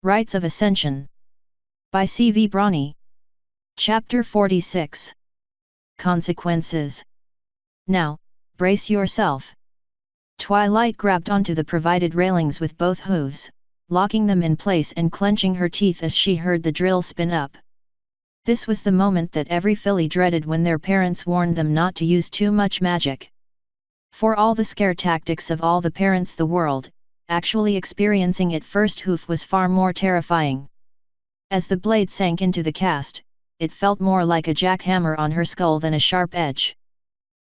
Rites of Ascension. By C.V. Brawny. Chapter 46. Consequences. Now, brace yourself. Twilight grabbed onto the provided railings with both hooves, locking them in place and clenching her teeth as she heard the drill spin up. This was the moment that every filly dreaded when their parents warned them not to use too much magic. For all the scare tactics of all the parents the world, actually experiencing it first hoof was far more terrifying. As the blade sank into the cast, it felt more like a jackhammer on her skull than a sharp edge.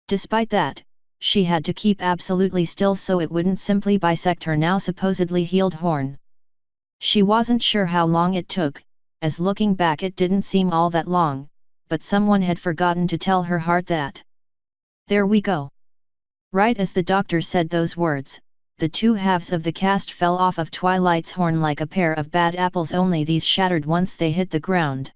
Despite that, she had to keep absolutely still so it wouldn't simply bisect her now supposedly healed horn. She wasn't sure how long it took, as looking back it didn't seem all that long, but someone had forgotten to tell her heart that. There we go. Right as the doctor said those words, the two halves of the cast fell off of Twilight's horn like a pair of bad apples, only these shattered once they hit the ground.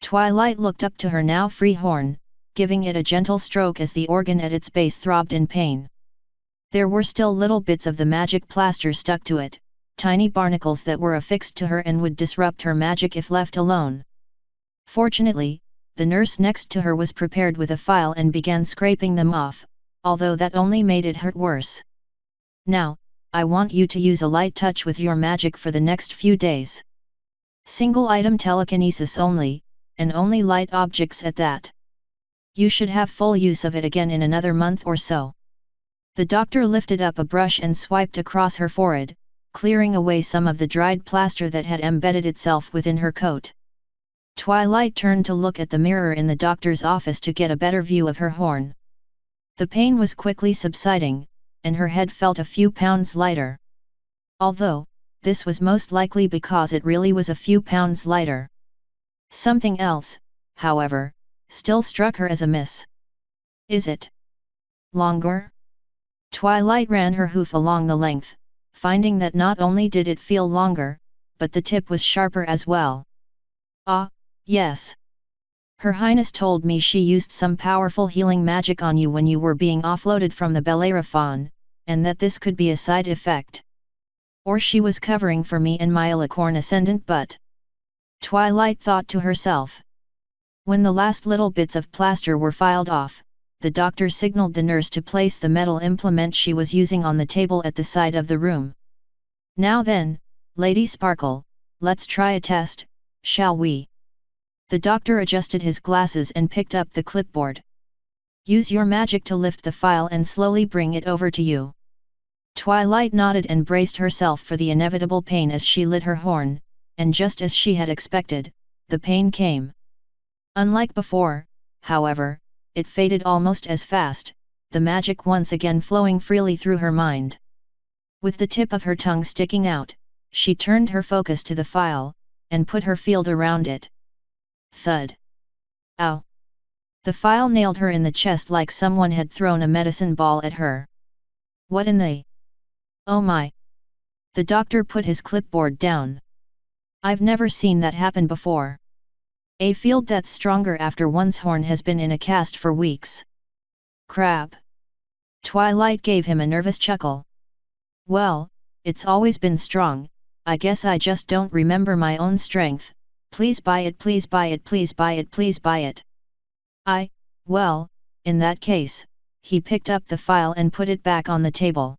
Twilight looked up to her now free horn, giving it a gentle stroke as the organ at its base throbbed in pain. There were still little bits of the magic plaster stuck to it, tiny barnacles that were affixed to her and would disrupt her magic if left alone. Fortunately, the nurse next to her was prepared with a file and began scraping them off, although that only made it hurt worse. Now, I want you to use a light touch with your magic for the next few days. Single item telekinesis only, and only light objects at that. You should have full use of it again in another month or so. The doctor lifted up a brush and swiped across her forehead, clearing away some of the dried plaster that had embedded itself within her coat. Twilight turned to look at the mirror in the doctor's office to get a better view of her horn. The pain was quickly subsiding, and her head felt a few pounds lighter. Although, this was most likely because it really was a few pounds lighter. Something else, however, still struck her as a miss. Is it longer? Twilight ran her hoof along the length, finding that not only did it feel longer, but the tip was sharper as well. Ah, yes. Her Highness told me she used some powerful healing magic on you when you were being offloaded from the Bellerophon, and that this could be a side effect. Or she was covering for me and my Alicorn ascendant butt. Twilight thought to herself. When the last little bits of plaster were filed off, the doctor signaled the nurse to place the metal implement she was using on the table at the side of the room. Now then, Lady Sparkle, let's try a test, shall we? The doctor adjusted his glasses and picked up the clipboard. Use your magic to lift the file and slowly bring it over to you. Twilight nodded and braced herself for the inevitable pain as she lit her horn, and just as she had expected, the pain came. Unlike before, however, it faded almost as fast, the magic once again flowing freely through her mind. With the tip of her tongue sticking out, she turned her focus to the file, and put her field around it. Thud. Ow! The file nailed her in the chest like someone had thrown a medicine ball at her. What in the... Oh my! The doctor put his clipboard down. I've never seen that happen before. A field that's stronger after one's horn has been in a cast for weeks. Crap! Twilight gave him a nervous chuckle. Well, it's always been strong, I guess I just don't remember my own strength. Please buy it, please buy it, please buy it, please buy it. Well, in that case, he picked up the file and put it back on the table.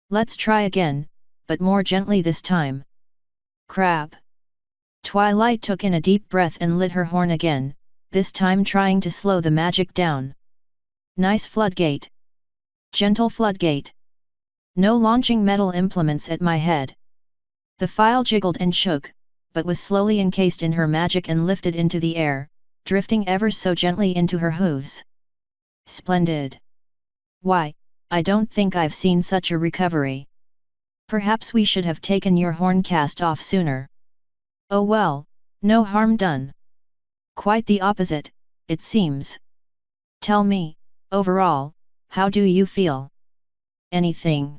Let's try again, but more gently this time. Crap! Twilight took in a deep breath and lit her horn again, this time trying to slow the magic down. Nice floodgate. Gentle floodgate. No launching metal implements at my head. The file jiggled and shook, but was slowly encased in her magic and lifted into the air, drifting ever so gently into her hooves. Splendid! Why, I don't think I've seen such a recovery. Perhaps we should have taken your horn cast off sooner. Oh well, no harm done. Quite the opposite, it seems. Tell me, overall, how do you feel? Anything?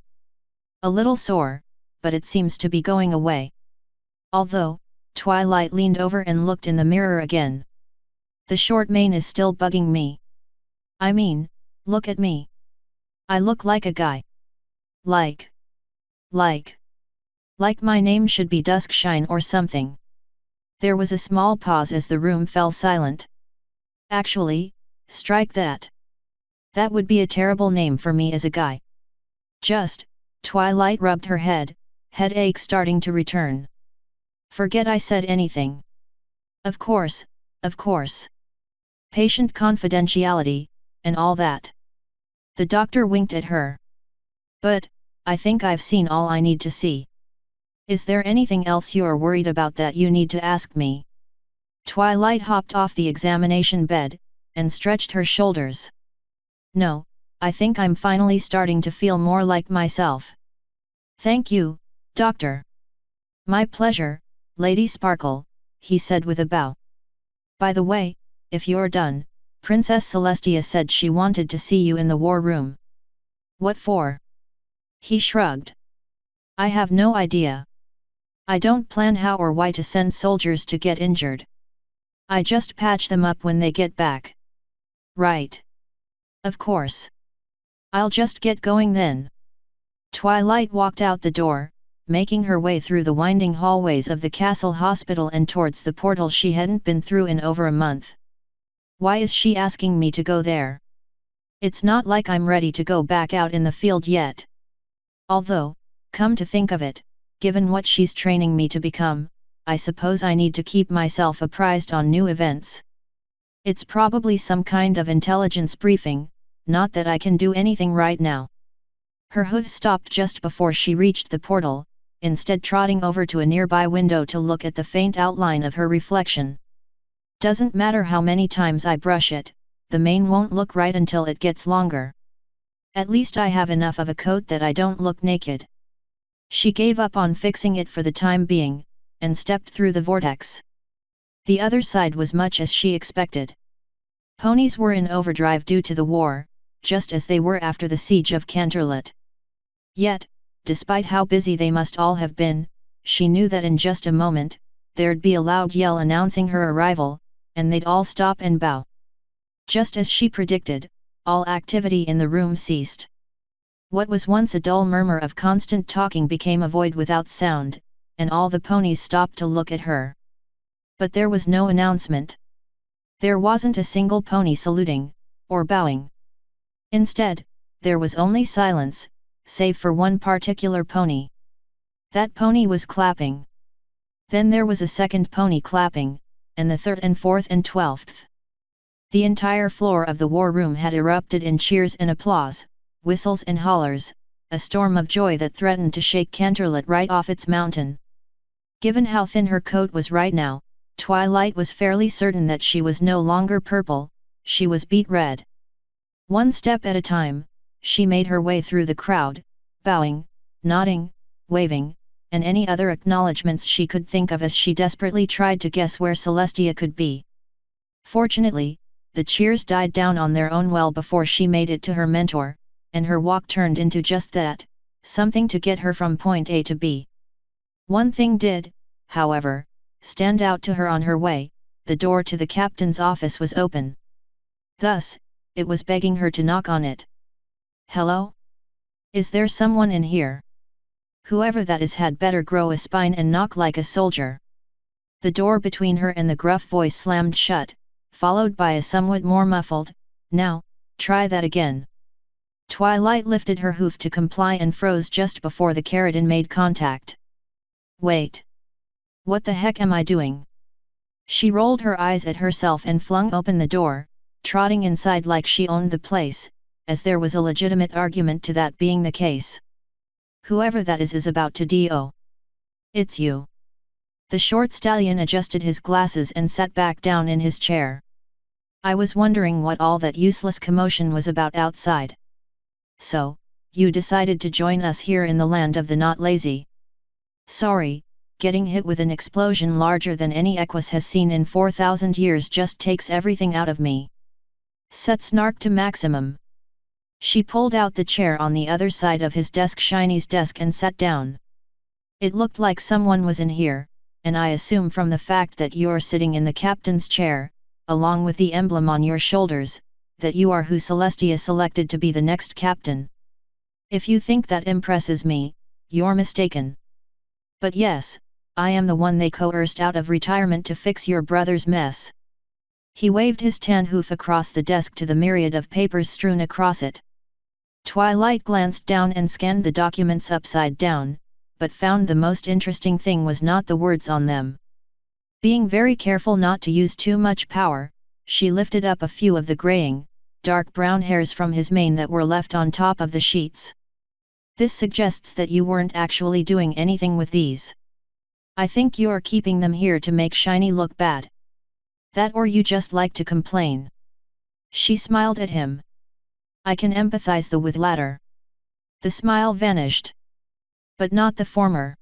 A little sore, but it seems to be going away. Although, Twilight leaned over and looked in the mirror again. The short mane is still bugging me. I mean, look at me. I look like a guy. Like. Like my name should be Duskshine or something. There was a small pause as the room fell silent. Actually, strike that. That would be a terrible name for me as a guy. Just, Twilight rubbed her head, headache starting to return. Forget I said anything. Of course, of course. Patient confidentiality, and all that. The doctor winked at her. But, I think I've seen all I need to see. Is there anything else you're worried about that you need to ask me? Twilight hopped off the examination bed, and stretched her shoulders. No, I think I'm finally starting to feel more like myself. Thank you, Doctor. My pleasure, Lady Sparkle, he said with a bow. By the way, if you're done, Princess Celestia said she wanted to see you in the war room. What for? He shrugged. I have no idea. I don't plan how or why to send soldiers to get injured. I just patch them up when they get back. Right. Of course. I'll just get going then. Twilight walked out the door, making her way through the winding hallways of the castle hospital and towards the portal she hadn't been through in over a month. Why is she asking me to go there? It's not like I'm ready to go back out in the field yet. Although, come to think of it, given what she's training me to become, I suppose I need to keep myself apprised on new events. It's probably some kind of intelligence briefing, not that I can do anything right now. Her hooves stopped just before she reached the portal, instead trotting over to a nearby window to look at the faint outline of her reflection. Doesn't matter how many times I brush it, the mane won't look right until it gets longer. At least I have enough of a coat that I don't look naked. She gave up on fixing it for the time being, and stepped through the vortex. The other side was much as she expected. Ponies were in overdrive due to the war, just as they were after the siege of Canterlot. Yet, despite how busy they must all have been, she knew that in just a moment, there'd be a loud yell announcing her arrival, and they'd all stop and bow. Just as she predicted, all activity in the room ceased. What was once a dull murmur of constant talking became a void without sound, and all the ponies stopped to look at her. But there was no announcement. There wasn't a single pony saluting, or bowing. Instead, there was only silence, save for one particular pony. That pony was clapping. Then there was a second pony clapping, and the third and fourth and 12th. The entire floor of the war room had erupted in cheers and applause, whistles and hollers, a storm of joy that threatened to shake Canterlot right off its mountain. Given how thin her coat was right now, Twilight was fairly certain that she was no longer purple, she was beet red. One step at a time, she made her way through the crowd, bowing, nodding, waving, and any other acknowledgements she could think of as she desperately tried to guess where Celestia could be. Fortunately, the cheers died down on their own well before she made it to her mentor, and her walk turned into just that, something to get her from point A to B. One thing did, however, stand out to her on her way: the door to the captain's office was open. Thus, it was begging her to knock on it. Hello? Is there someone in here? Whoever that is had better grow a spine and knock like a soldier. The door between her and the gruff voice slammed shut, followed by a somewhat more muffled, "Now, try that again." Twilight lifted her hoof to comply and froze just before the keratin made contact. Wait! What the heck am I doing? She rolled her eyes at herself and flung open the door, trotting inside like she owned the place, as there was a legitimate argument to that being the case. Whoever that is about to do. It's you. The short stallion adjusted his glasses and sat back down in his chair. I was wondering what all that useless commotion was about outside. So, you decided to join us here in the land of the not lazy. Sorry, getting hit with an explosion larger than any Equus has seen in 4,000 years just takes everything out of me. Set snark to maximum. She pulled out the chair on the other side of his desk, Shiny's desk, and sat down. It looked like someone was in here, and I assume from the fact that you're sitting in the captain's chair, along with the emblem on your shoulders, that you are who Celestia selected to be the next captain. If you think that impresses me, you're mistaken. But yes, I am the one they coerced out of retirement to fix your brother's mess. He waved his tan hoof across the desk to the myriad of papers strewn across it. Twilight glanced down and scanned the documents upside down, but found the most interesting thing was not the words on them. Being very careful not to use too much power, she lifted up a few of the graying, dark brown hairs from his mane that were left on top of the sheets. This suggests that you weren't actually doing anything with these. I think you're keeping them here to make Shiny look bad. That or you just like to complain. She smiled at him. I can empathize with latter. The smile vanished. But not the former.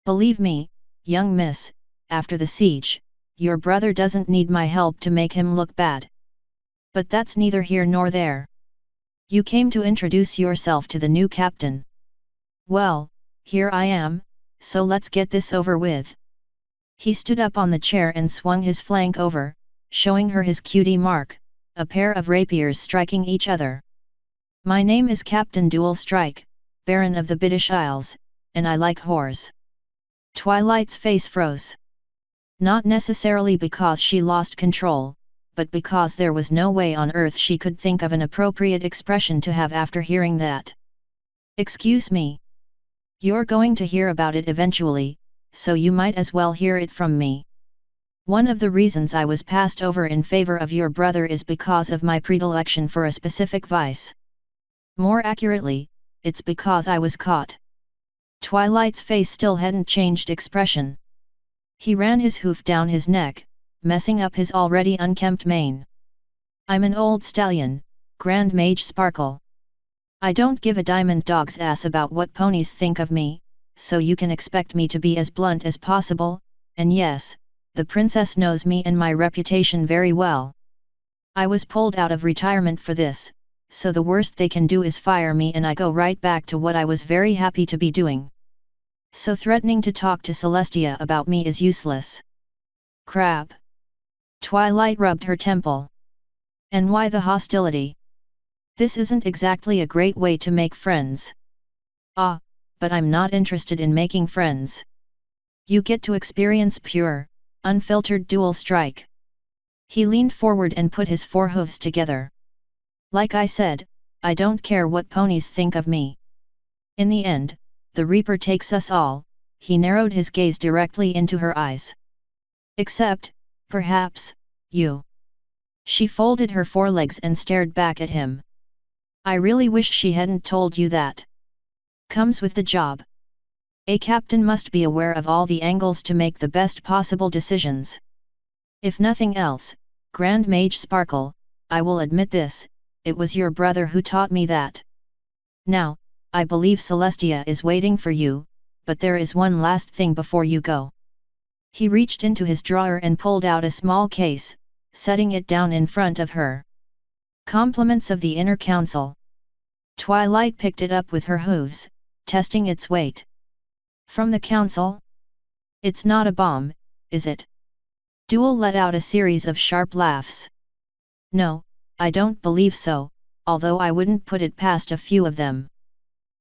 Believe me, young miss, after the siege, your brother doesn't need my help to make him look bad. But that's neither here nor there. You came to introduce yourself to the new captain. Well, here I am, so let's get this over with. He stood up on the chair and swung his flank over, showing her his cutie mark, a pair of rapiers striking each other. My name is Captain Dual Strike, Baron of the British Isles, and I like whores. Twilight's face froze. Not necessarily because she lost control, but because there was no way on earth she could think of an appropriate expression to have after hearing that. Excuse me. You're going to hear about it eventually, so you might as well hear it from me. One of the reasons I was passed over in favor of your brother is because of my predilection for a specific vice. More accurately, it's because I was caught. Twilight's face still hadn't changed expression. He ran his hoof down his neck, messing up his already unkempt mane. I'm an old stallion, Grand Mage Sparkle. I don't give a diamond dog's ass about what ponies think of me, so you can expect me to be as blunt as possible, and yes, the princess knows me and my reputation very well. I was pulled out of retirement for this, so the worst they can do is fire me and I go right back to what I was very happy to be doing. So threatening to talk to Celestia about me is useless. Crap. Twilight rubbed her temple. And why the hostility? This isn't exactly a great way to make friends. Ah, but I'm not interested in making friends. You get to experience pure, unfiltered dual strike. He leaned forward and put his forehooves together. Like I said, I don't care what ponies think of me. In the end, the Reaper takes us all. He narrowed his gaze directly into her eyes. Except, perhaps, you. She folded her forelegs and stared back at him. I really wish she hadn't told you that. Comes with the job. A captain must be aware of all the angles to make the best possible decisions. If nothing else, Grand Mage Sparkle, I will admit this, it was your brother who taught me that. Now, I believe Celestia is waiting for you, but there is one last thing before you go. He reached into his drawer and pulled out a small case, setting it down in front of her. Compliments of the Inner Council. Twilight picked it up with her hooves, testing its weight. From the council? It's not a bomb, is it? Dual let out a series of sharp laughs. No, I don't believe so, although I wouldn't put it past a few of them.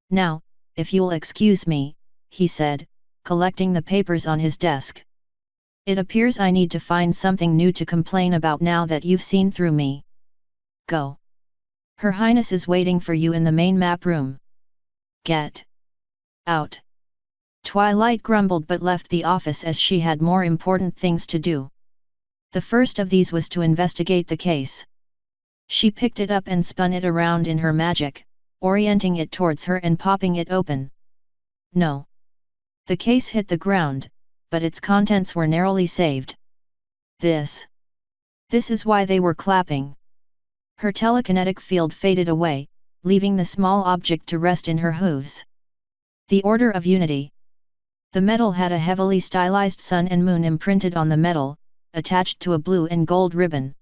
Now, if you'll excuse me, he said, collecting the papers on his desk. It appears I need to find something new to complain about now that you've seen through me. Go. Her Highness is waiting for you in the main map room. Get out. Twilight grumbled but left the office as she had more important things to do. The first of these was to investigate the case. She picked it up and spun it around in her magic, orienting it towards her and popping it open. No. The case hit the ground, but its contents were narrowly saved. This is why they were clapping. Her telekinetic field faded away, leaving the small object to rest in her hooves. The Order of Unity. The metal had a heavily stylized sun and moon imprinted on the metal, attached to a blue and gold ribbon.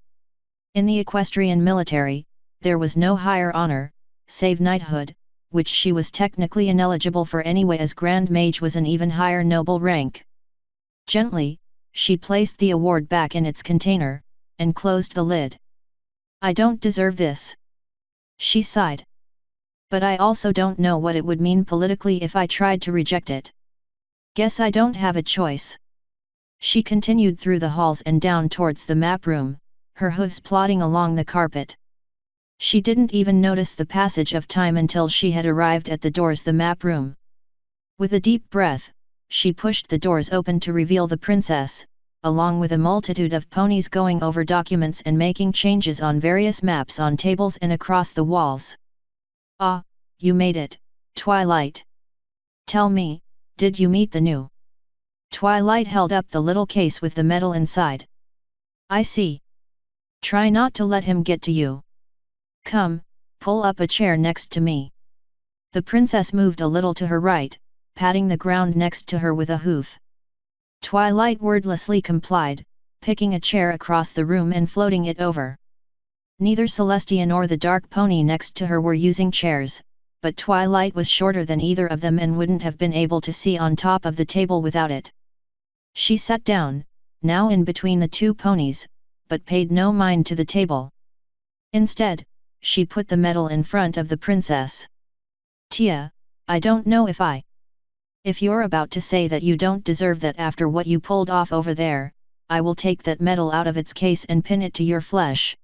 In the equestrian military, there was no higher honor, save knighthood, which she was technically ineligible for anyway as Grand Mage was an even higher noble rank. Gently, she placed the award back in its container, and closed the lid. I don't deserve this. She sighed. But I also don't know what it would mean politically if I tried to reject it. Guess I don't have a choice. She continued through the halls and down towards the map room, her hooves plodding along the carpet. She didn't even notice the passage of time until she had arrived at the doors the map room. With a deep breath, she pushed the doors open to reveal the princess, along with a multitude of ponies going over documents and making changes on various maps on tables and across the walls. Ah, you made it, Twilight. Tell me, did you meet the new? Twilight held up the little case with the medal inside. I see. Try not to let him get to you. Come, pull up a chair next to me. The princess moved a little to her right, patting the ground next to her with a hoof. Twilight wordlessly complied, picking a chair across the room and floating it over. Neither Celestia nor the dark pony next to her were using chairs, but Twilight was shorter than either of them and wouldn't have been able to see on top of the table without it. She sat down, now in between the two ponies, but paid no mind to the table. Instead, she put the medal in front of the princess. Tia, I don't know if you're about to say that you don't deserve that after what you pulled off over there, I will take that medal out of its case and pin it to your flesh.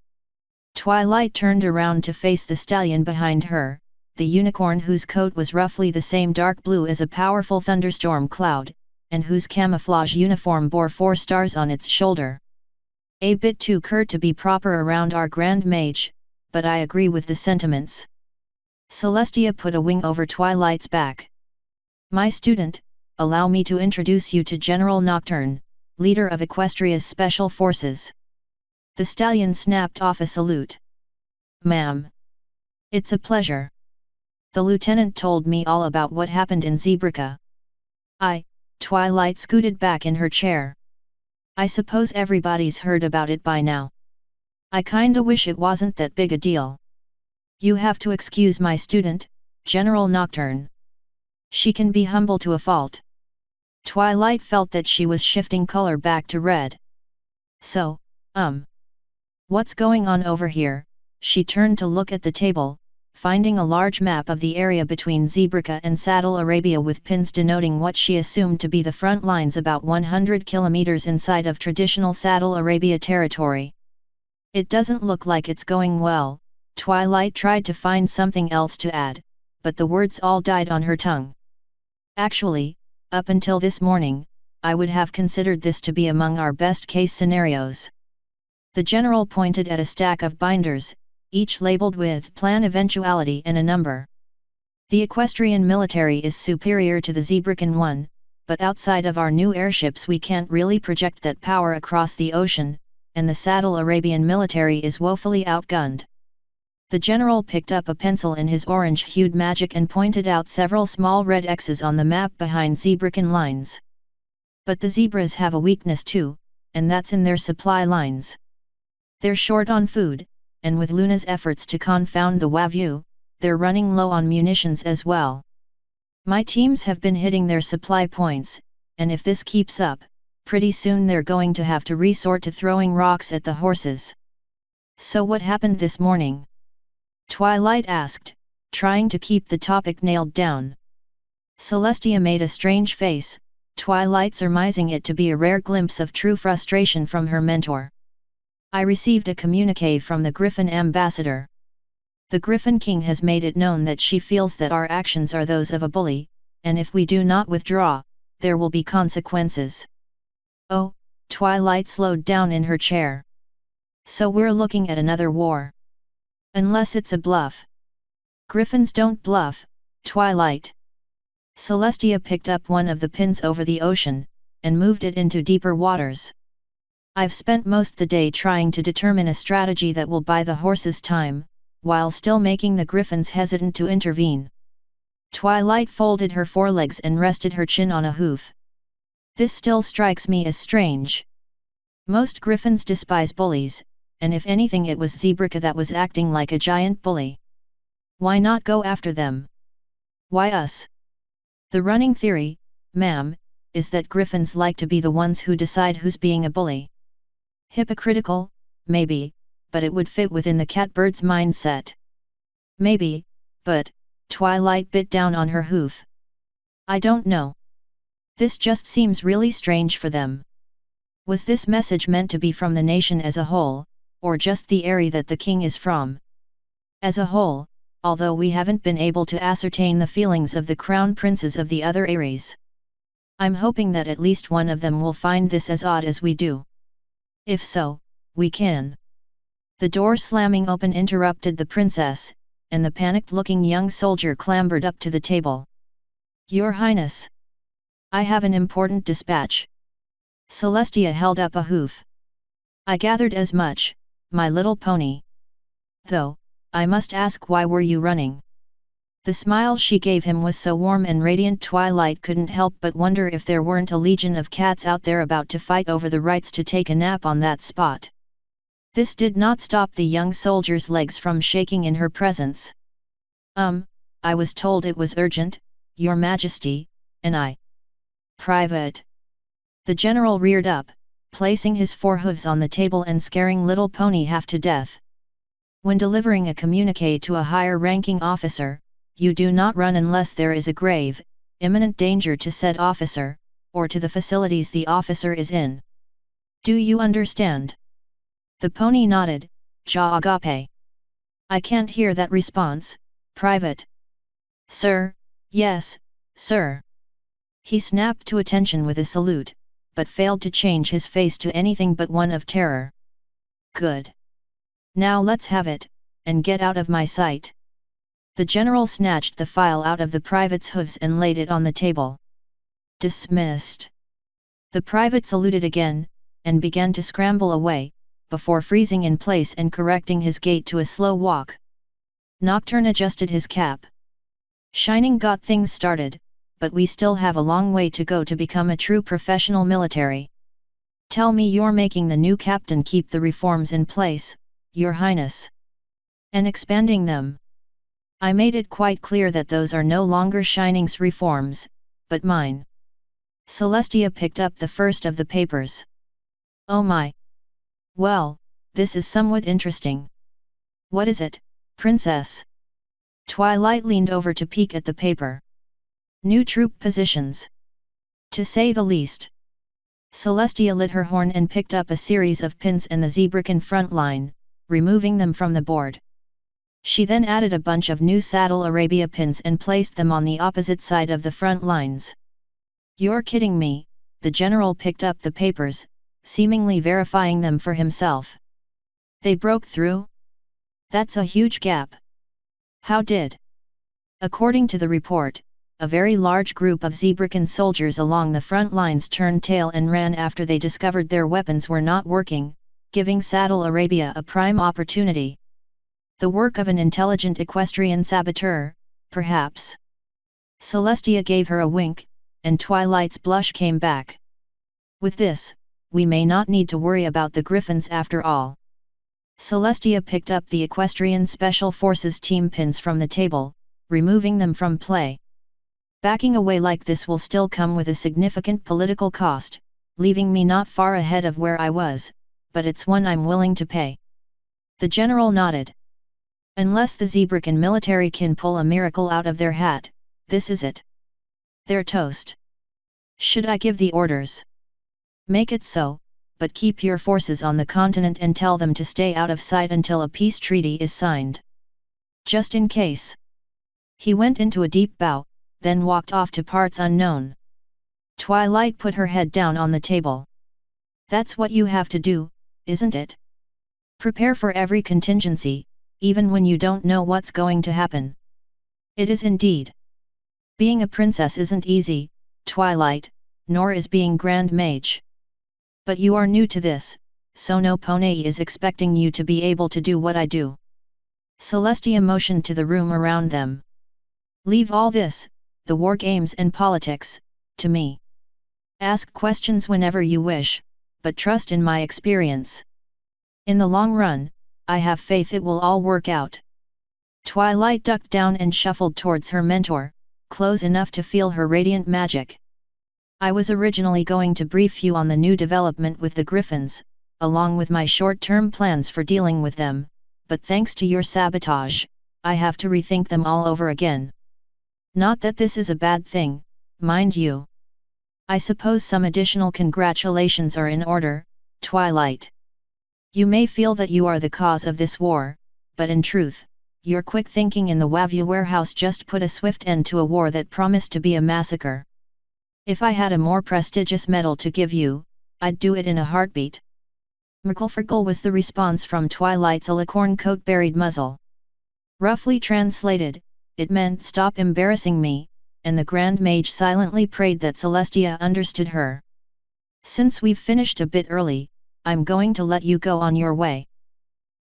Twilight turned around to face the stallion behind her, the unicorn whose coat was roughly the same dark blue as a powerful thunderstorm cloud, and whose camouflage uniform bore 4 stars on its shoulder. A bit too curt to be proper around our grand mage, but I agree with the sentiments. Celestia put a wing over Twilight's back. My student, allow me to introduce you to General Nocturne, leader of Equestria's Special Forces. The stallion snapped off a salute. Ma'am. It's a pleasure. The lieutenant told me all about what happened in Zebrica. Twilight scooted back in her chair. I suppose everybody's heard about it by now. I kinda wish it wasn't that big a deal. You have to excuse my student, General Nocturne. She can be humble to a fault. Twilight felt that she was shifting color back to red. So, what's going on over here? She turned to look at the table, finding a large map of the area between Zebrica and Saddle Arabia with pins denoting what she assumed to be the front lines about 100 kilometers inside of traditional Saddle Arabia territory. It doesn't look like it's going well. Twilight tried to find something else to add, but the words all died on her tongue. Actually, up until this morning, I would have considered this to be among our best case scenarios. The general pointed at a stack of binders, each labeled with plan eventuality and a number. The equestrian military is superior to the Zebrican one, but outside of our new airships we can't really project that power across the ocean, and the Saddle Arabian military is woefully outgunned. The general picked up a pencil in his orange-hued magic and pointed out several small red X's on the map behind Zebrican lines. But the zebras have a weakness too, and that's in their supply lines. They're short on food, and with Luna's efforts to confound the Wavyu, they're running low on munitions as well. My teams have been hitting their supply points, and if this keeps up, pretty soon they're going to have to resort to throwing rocks at the horses. So what happened this morning? Twilight asked, trying to keep the topic nailed down. Celestia made a strange face, Twilight surmising it to be a rare glimpse of true frustration from her mentor. I received a communiqué from the Griffin ambassador. The Griffin King has made it known that she feels that our actions are those of a bully, and if we do not withdraw, there will be consequences. Oh, Twilight slowed down in her chair. So we're looking at another war. Unless it's a bluff. Griffins don't bluff, Twilight. Celestia picked up one of the pins over the ocean, and moved it into deeper waters. I've spent most the day trying to determine a strategy that will buy the horses time, while still making the griffins hesitant to intervene. Twilight folded her forelegs and rested her chin on a hoof. This still strikes me as strange. Most griffins despise bullies, and if anything it was Zebrica that was acting like a giant bully. Why not go after them? Why us? The running theory, ma'am, is that griffins like to be the ones who decide who's being a bully. Hypocritical, maybe, but it would fit within the catbird's mindset. Maybe, but, Twilight bit down on her hoof. I don't know. This just seems really strange for them. Was this message meant to be from the nation as a whole, or just the area that the king is from? As a whole, although we haven't been able to ascertain the feelings of the crown princes of the other areas. I'm hoping that at least one of them will find this as odd as we do. If so, we can. The door slamming open interrupted the princess, and the panicked-looking young soldier clambered up to the table. Your Highness! I have an important dispatch. Celestia held up a hoof. I gathered as much, my little pony. Though, I must ask, why were you running? The smile she gave him was so warm and radiant Twilight couldn't help but wonder if there weren't a legion of cats out there about to fight over the rights to take a nap on that spot. This did not stop the young soldier's legs from shaking in her presence. I was told it was urgent, Your Majesty, and I. Private. The general reared up, placing his forehooves on the table and scaring little pony half to death. When delivering a communique to a higher-ranking officer, you do not run unless there is a grave, imminent danger to said officer, or to the facilities the officer is in. Do you understand? The pony nodded, jaw agape. I can't hear that response, Private. Sir, yes, sir. He snapped to attention with a salute, but failed to change his face to anything but one of terror. Good. Now let's have it, and get out of my sight. The general snatched the file out of the private's hooves and laid it on the table. Dismissed. The private saluted again, and began to scramble away, before freezing in place and correcting his gait to a slow walk. Nocturne adjusted his cap. Shining got things started, but we still have a long way to go to become a true professional military. Tell me you're making the new captain keep the reforms in place, Your Highness. And expanding them. I made it quite clear that those are no longer Shining's reforms, but mine. Celestia picked up the first of the papers. Oh my! Well, this is somewhat interesting. What is it, Princess? Twilight leaned over to peek at the paper. New troop positions. To say the least. Celestia lit her horn and picked up a series of pins in the Zebrakin front line, removing them from the board. She then added a bunch of new Saddle Arabia pins and placed them on the opposite side of the front lines. You're kidding me, the general picked up the papers, seemingly verifying them for himself. They broke through? That's a huge gap. How did? According to the report, a very large group of Zebrakin soldiers along the front lines turned tail and ran after they discovered their weapons were not working, giving Saddle Arabia a prime opportunity. The work of an intelligent equestrian saboteur, perhaps. Celestia gave her a wink, and Twilight's blush came back. With this, we may not need to worry about the Griffins after all. Celestia picked up the Equestrian Special Forces team pins from the table, removing them from play. Backing away like this will still come with a significant political cost, leaving me not far ahead of where I was, but it's one I'm willing to pay. The general nodded. Unless the Zebrakin military can pull a miracle out of their hat, this is it. They're toast. Should I give the orders? Make it so, but keep your forces on the continent and tell them to stay out of sight until a peace treaty is signed. Just in case. He went into a deep bow, then walked off to parts unknown. Twilight put her head down on the table. That's what you have to do, isn't it? Prepare for every contingency, even when you don't know what's going to happen. It is indeed. Being a princess isn't easy, Twilight, nor is being Grand Mage. But you are new to this, so no pony is expecting you to be able to do what I do. Celestia motioned to the room around them. Leave all this, the war games and politics, to me. Ask questions whenever you wish, but trust in my experience. In the long run, I have faith it will all work out. Twilight ducked down and shuffled towards her mentor, close enough to feel her radiant magic. I was originally going to brief you on the new development with the Griffins, along with my short-term plans for dealing with them, but thanks to your sabotage, I have to rethink them all over again. Not that this is a bad thing, mind you. I suppose some additional congratulations are in order, Twilight. You may feel that you are the cause of this war, but in truth, your quick thinking in the Wavu warehouse just put a swift end to a war that promised to be a massacre. If I had a more prestigious medal to give you, I'd do it in a heartbeat. Mrkle was the response from Twilight's alicorn coat-buried muzzle. Roughly translated, it meant stop embarrassing me, and the Grand Mage silently prayed that Celestia understood her. Since we've finished a bit early, I'm going to let you go on your way.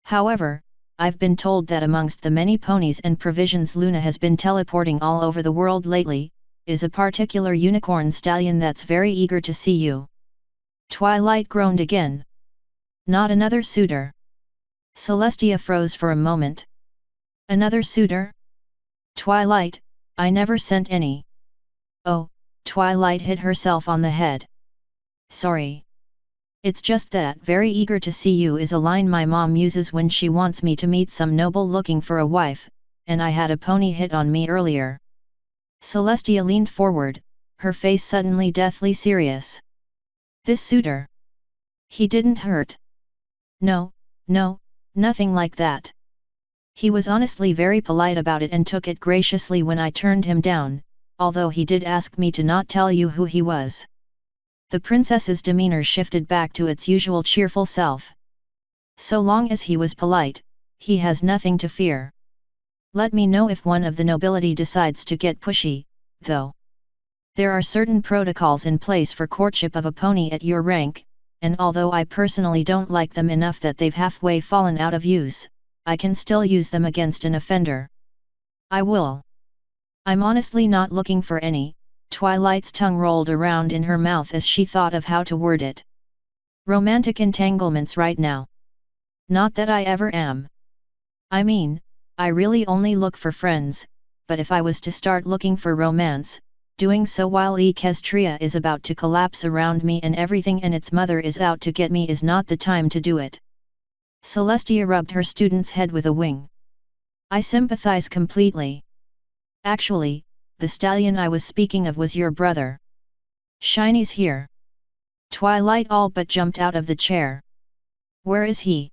However, I've been told that amongst the many ponies and provisions Luna has been teleporting all over the world lately, is a particular unicorn stallion that's very eager to see you. Twilight groaned again. Not another suitor. Celestia froze for a moment. Another suitor? Twilight, I never sent any. Oh, Twilight hit herself on the head. Sorry. It's just that very eager to see you is a line my mom uses when she wants me to meet some noble looking for a wife, and I had a pony hit on me earlier. Celestia leaned forward, her face suddenly deathly serious. This suitor. He didn't hurt. No, nothing like that. He was honestly very polite about it and took it graciously when I turned him down, although he did ask me to not tell you who he was. The princess's demeanor shifted back to its usual cheerful self. So long as he was polite, he has nothing to fear. Let me know if one of the nobility decides to get pushy, though. There are certain protocols in place for courtship of a pony at your rank, and although I personally don't like them enough that they've halfway fallen out of use, I can still use them against an offender. I will. I'm honestly not looking for any. Twilight's tongue rolled around in her mouth as she thought of how to word it. Romantic entanglements right now. Not that I ever am. I mean, I really only look for friends, but if I was to start looking for romance, doing so while Equestria is about to collapse around me and everything and its mother is out to get me is not the time to do it. Celestia rubbed her student's head with a wing. I sympathize completely. Actually, the stallion I was speaking of was your brother. Shiny's here. Twilight all but jumped out of the chair. Where is he?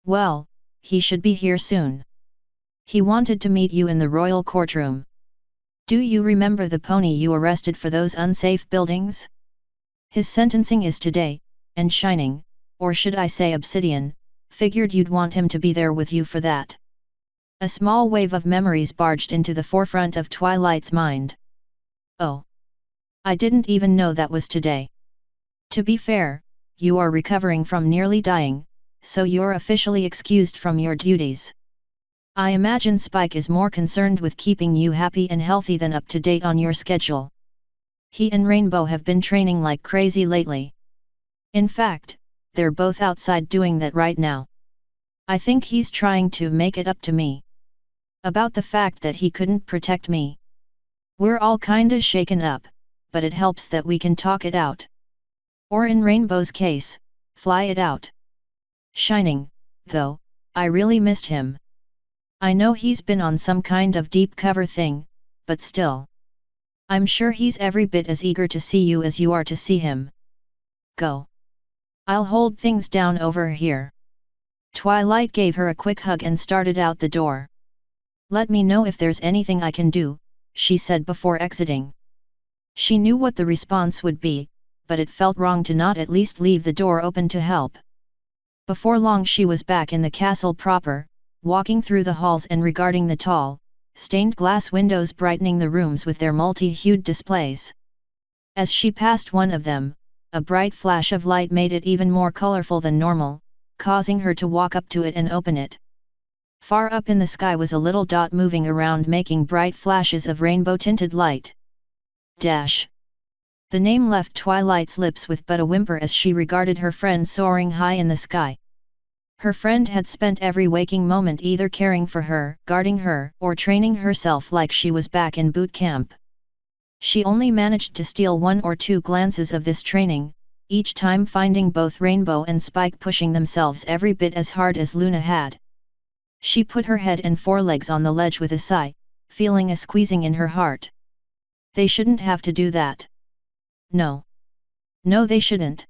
Well, he should be here soon. He wanted to meet you in the royal courtroom. Do you remember the pony you arrested for those unsafe buildings? His sentencing is today, and Shining, or should I say Obsidian, figured you'd want him to be there with you for that. A small wave of memories barged into the forefront of Twilight's mind. Oh. I didn't even know that was today. To be fair, you are recovering from nearly dying, so you're officially excused from your duties. I imagine Spike is more concerned with keeping you happy and healthy than up to date on your schedule. He and Rainbow have been training like crazy lately. In fact, they're both outside doing that right now. I think he's trying to make it up to me. About the fact that he couldn't protect me. We're all kinda shaken up, but it helps that we can talk it out. Or in Rainbow's case, fly it out. Shining, though, I really missed him. I know he's been on some kind of deep cover thing, but still. I'm sure he's every bit as eager to see you as you are to see him. Go. I'll hold things down over here. Twilight gave her a quick hug and started out the door. Let me know if there's anything I can do, she said before exiting. She knew what the response would be, but it felt wrong to not at least leave the door open to help. Before long she was back in the castle proper, walking through the halls and regarding the tall, stained glass windows brightening the rooms with their multi-hued displays. As she passed one of them, a bright flash of light made it even more colorful than normal, causing her to walk up to it and open it. Far up in the sky was a little dot moving around making bright flashes of rainbow-tinted light. Dash. The name left Twilight's lips with but a whimper as she regarded her friend soaring high in the sky. Her friend had spent every waking moment either caring for her, guarding her, or training herself like she was back in boot camp. She only managed to steal one or two glances of this training, each time finding both Rainbow and Spike pushing themselves every bit as hard as Luna had. She put her head and forelegs on the ledge with a sigh, feeling a squeezing in her heart. They shouldn't have to do that. No. No, they shouldn't.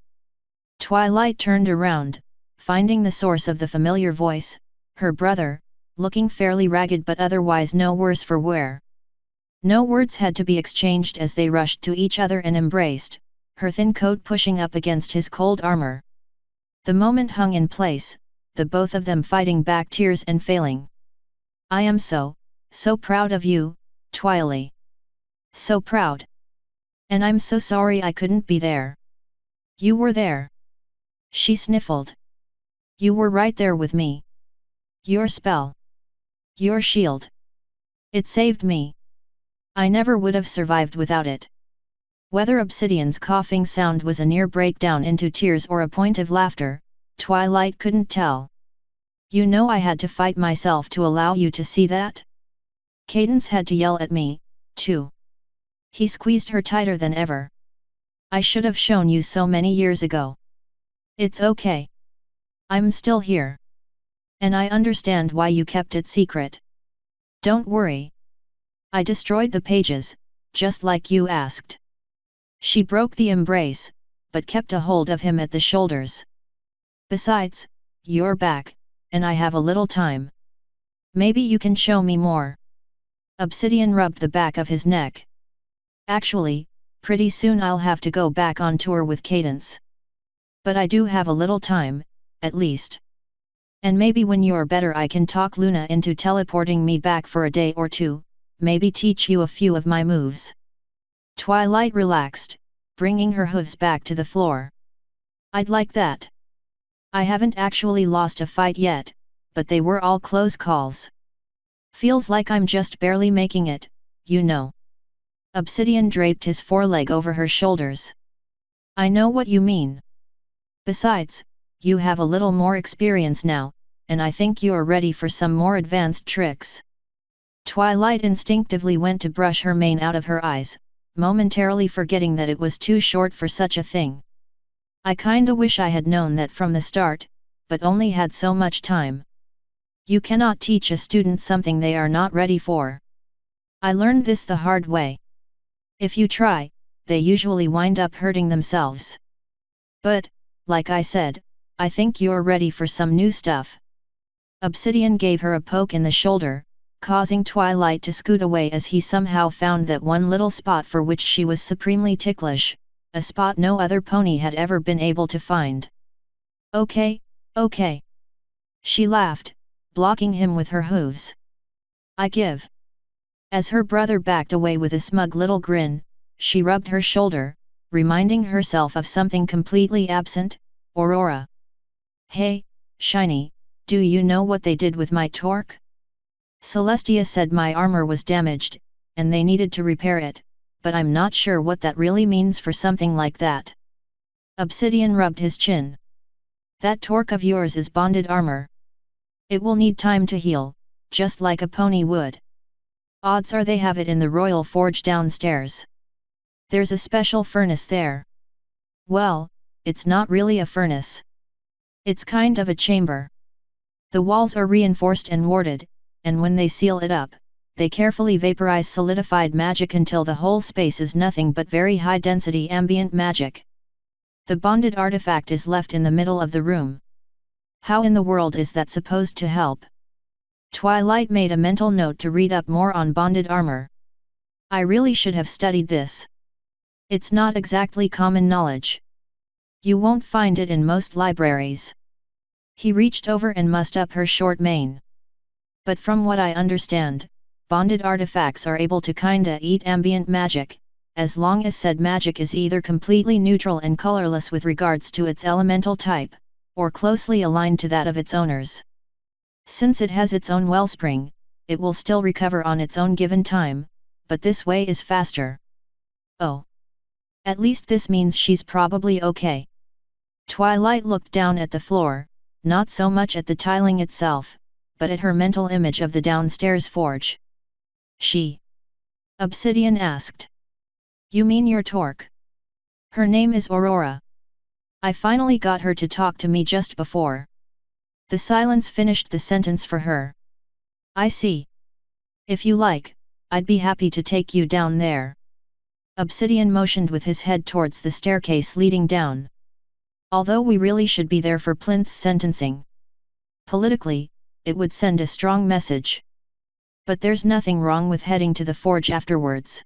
Twilight turned around, finding the source of the familiar voice, her brother, looking fairly ragged but otherwise no worse for wear. No words had to be exchanged as they rushed to each other and embraced, her thin coat pushing up against his cold armor. The moment hung in place, the both of them fighting back tears and failing. I am so proud of you, Twily. So proud. And I'm so sorry I couldn't be there. You were there. She sniffled. You were right there with me. Your spell. Your shield. It saved me. I never would have survived without it. Whether Obsidian's coughing sound was a near breakdown into tears or a point of laughter, Twilight couldn't tell. You know I had to fight myself to allow you to see that? Cadence had to yell at me, too. He squeezed her tighter than ever. I should have shown you so many years ago. It's okay. I'm still here. And I understand why you kept it secret. Don't worry. I destroyed the pages, just like you asked. She broke the embrace, but kept a hold of him at the shoulders. Besides, you're back, and I have a little time. Maybe you can show me more. Obsidian rubbed the back of his neck. Actually, pretty soon I'll have to go back on tour with Cadence. But I do have a little time, at least. And maybe when you're better I can talk Luna into teleporting me back for a day or two, maybe teach you a few of my moves. Twilight relaxed, bringing her hooves back to the floor. I'd like that. I haven't actually lost a fight yet, but they were all close calls. Feels like I'm just barely making it, you know. Obsidian draped his foreleg over her shoulders. I know what you mean. Besides, you have a little more experience now, and I think you're ready for some more advanced tricks. Twilight instinctively went to brush her mane out of her eyes, momentarily forgetting that it was too short for such a thing. I kinda wish I had known that from the start, but only had so much time. You cannot teach a student something they are not ready for. I learned this the hard way. If you try, they usually wind up hurting themselves. But, like I said, I think you're ready for some new stuff. Obsidian gave her a poke in the shoulder, causing Twilight to scoot away as he somehow found that one little spot for which she was supremely ticklish, a spot no other pony had ever been able to find. Okay, okay. She laughed, blocking him with her hooves. I give. As her brother backed away with a smug little grin, she rubbed her shoulder, reminding herself of something completely absent, Aurora. Hey, Shiny, do you know what they did with my torque? Celestia said my armor was damaged, and they needed to repair it, but I'm not sure what that really means for something like that. Obsidian rubbed his chin. That torque of yours is bonded armor. It will need time to heal, just like a pony would. Odds are they have it in the Royal Forge downstairs. There's a special furnace there. Well, it's not really a furnace. It's kind of a chamber. The walls are reinforced and warded, and when they seal it up, they carefully vaporize solidified magic until the whole space is nothing but very high-density ambient magic. The bonded artifact is left in the middle of the room. How in the world is that supposed to help? Twilight made a mental note to read up more on bonded armor. I really should have studied this. It's not exactly common knowledge. You won't find it in most libraries. He reached over and mussed up her short mane. But from what I understand, bonded artifacts are able to kinda eat ambient magic, as long as said magic is either completely neutral and colorless with regards to its elemental type, or closely aligned to that of its owners. Since it has its own wellspring, it will still recover on its own given time, but this way is faster. Oh. At least this means she's probably okay. Twilight looked down at the floor, not so much at the tiling itself, but at her mental image of the downstairs forge. She? Obsidian asked. You mean your torque? Her name is Aurora. I finally got her to talk to me just before. The silence finished the sentence for her. I see. If you like, I'd be happy to take you down there. Obsidian motioned with his head towards the staircase leading down. Although we really should be there for Plinth's sentencing. Politically, it would send a strong message. But there's nothing wrong with heading to the forge afterwards.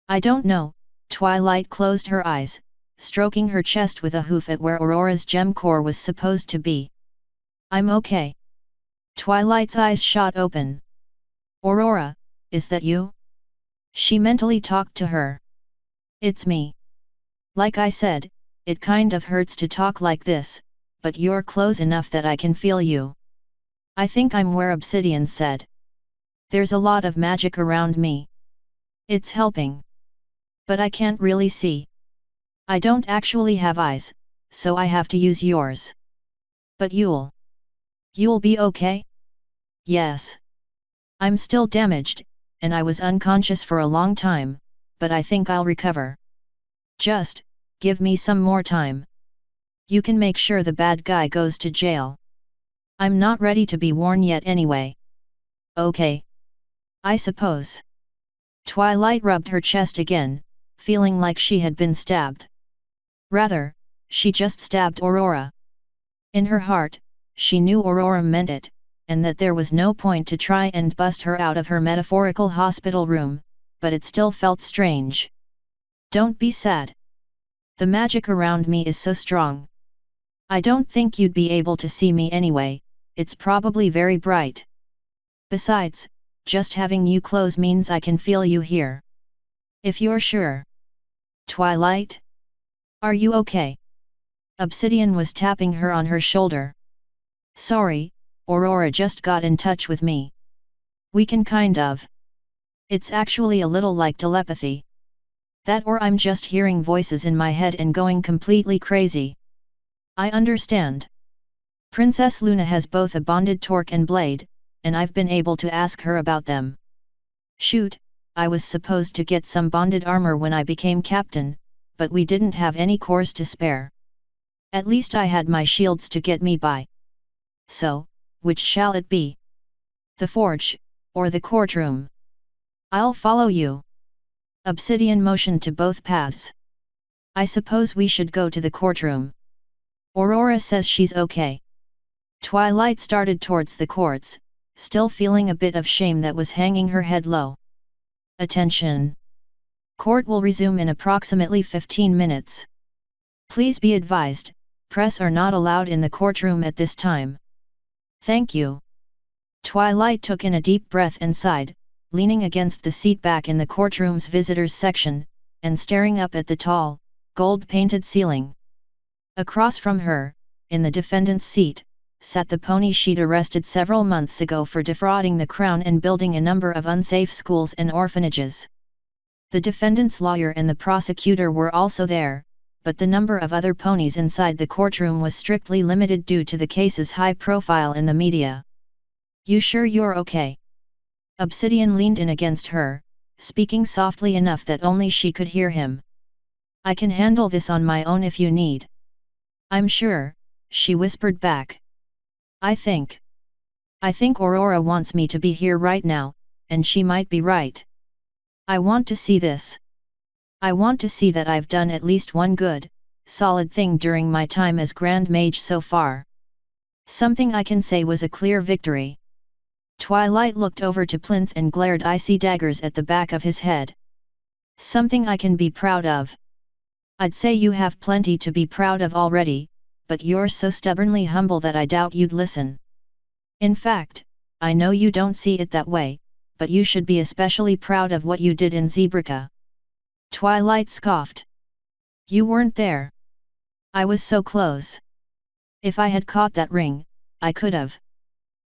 I don't know. Twilight closed her eyes, stroking her chest with a hoof at where Aurora's gem core was supposed to be. I'm okay. Twilight's eyes shot open. Aurora, is that you? She mentally talked to her. It's me. Like I said, it kind of hurts to talk like this, but you're close enough that I can feel you. I think I'm where Obsidian said. There's a lot of magic around me. It's helping. But I can't really see. I don't actually have eyes, so I have to use yours. But you'll be okay? Yes. I'm still damaged, and I was unconscious for a long time, but I think I'll recover. Just, give me some more time. You can make sure the bad guy goes to jail. I'm not ready to be worn yet anyway. Okay. I suppose. Twilight rubbed her chest again, feeling like she had been stabbed. Rather, she just stabbed Aurora. In her heart, she knew Aurora meant it, and that there was no point to try and bust her out of her metaphorical hospital room, but it still felt strange. Don't be sad. The magic around me is so strong. I don't think you'd be able to see me anyway, it's probably very bright. Besides, just having you close means I can feel you here. If you're sure. Twilight? Are you okay? Obsidian was tapping her on her shoulder. Sorry, Aurora just got in touch with me. We can kind of. It's actually a little like telepathy. That or I'm just hearing voices in my head and going completely crazy. I understand. Princess Luna has both a bonded torque and blade, and I've been able to ask her about them. Shoot, I was supposed to get some bonded armor when I became captain, but we didn't have any cores to spare. At least I had my shields to get me by. So, which shall it be? The forge, or the courtroom? I'll follow you. Obsidian motioned to both paths. I suppose we should go to the courtroom. Aurora says she's okay. Twilight started towards the courts, still feeling a bit of shame that was hanging her head low. Attention! Court will resume in approximately 15 minutes. Please be advised, press are not allowed in the courtroom at this time. Thank you. Twilight took in a deep breath and sighed, leaning against the seat back in the courtroom's visitors section, and staring up at the tall, gold-painted ceiling. Across from her, in the defendant's seat, sat the pony she'd arrested several months ago for defrauding the crown and building a number of unsafe schools and orphanages. The defendant's lawyer and the prosecutor were also there, but the number of other ponies inside the courtroom was strictly limited due to the case's high profile in the media. You sure you're okay? Obsidian leaned in against her, speaking softly enough that only she could hear him. I can handle this on my own if you need. I'm sure, she whispered back. I think Aurora wants me to be here right now, and she might be right. I want to see this. I want to see that I've done at least one good, solid thing during my time as Grand Mage so far. Something I can say was a clear victory. Twilight looked over to Plinth and glared icy daggers at the back of his head. Something I can be proud of. I'd say you have plenty to be proud of already, but you're so stubbornly humble that I doubt you'd listen. In fact, I know you don't see it that way, but you should be especially proud of what you did in Zebrica. Twilight scoffed. You weren't there. I was so close. If I had caught that ring, I could have.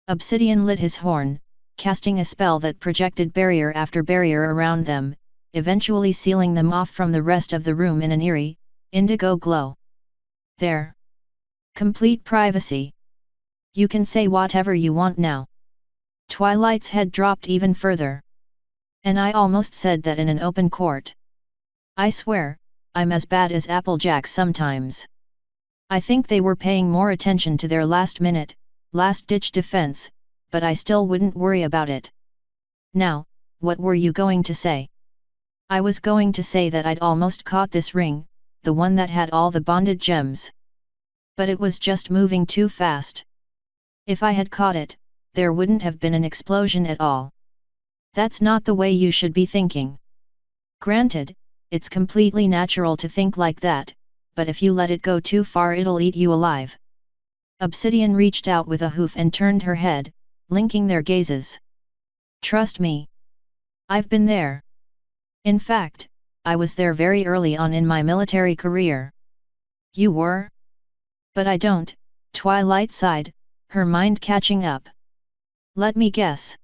Obsidian lit his horn, casting a spell that projected barrier after barrier around them, eventually sealing them off from the rest of the room in an eerie, indigo glow. There. Complete privacy. You can say whatever you want now. Twilight's head dropped even further. And I almost said that in an open court. I swear, I'm as bad as Applejack sometimes. I think they were paying more attention to their last-minute, last-ditch defense, but I still wouldn't worry about it. Now, what were you going to say? I was going to say that I'd almost caught this ring, the one that had all the bonded gems. But it was just moving too fast. If I had caught it, there wouldn't have been an explosion at all. That's not the way you should be thinking. Granted, it's completely natural to think like that, but if you let it go too far it'll eat you alive. Obsidian reached out with a hoof and turned her head, linking their gazes. Trust me. I've been there. In fact, I was there very early on in my military career. You were? But I don't, Twilight sighed, her mind catching up. Let me guess.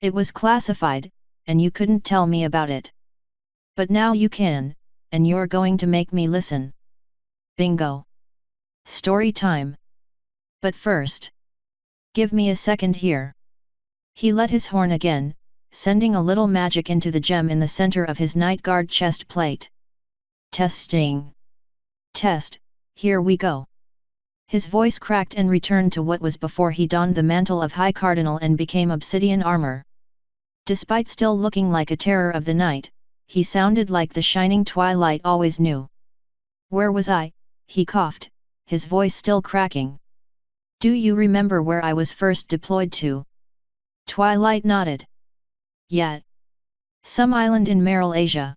It was classified, and you couldn't tell me about it. But now you can, and you're going to make me listen. Bingo. Story time. But first. Give me a second here. He let his horn again, sending a little magic into the gem in the center of his night guard chest plate. Testing. Test, here we go. His voice cracked and returned to what was before he donned the mantle of High Cardinal and became obsidian armor. Despite still looking like a terror of the night, he sounded like the shining Twilight always knew. Where was I? He coughed, his voice still cracking. Do you remember where I was first deployed to? Twilight nodded. Yeah. Some island in Asia.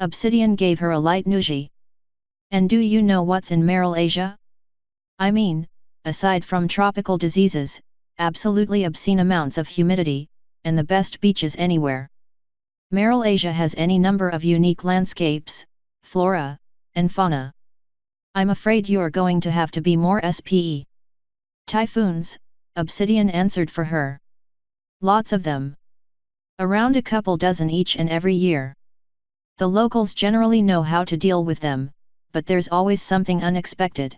Obsidian gave her a light nudge. And do you know what's in Asia? I mean, aside from tropical diseases, absolutely obscene amounts of humidity, and the best beaches anywhere. Asia has any number of unique landscapes, flora, and fauna. I'm afraid you're going to have to be more SPE. Typhoons, Obsidian answered for her. Lots of them. Around a couple dozen each and every year. The locals generally know how to deal with them, but there's always something unexpected.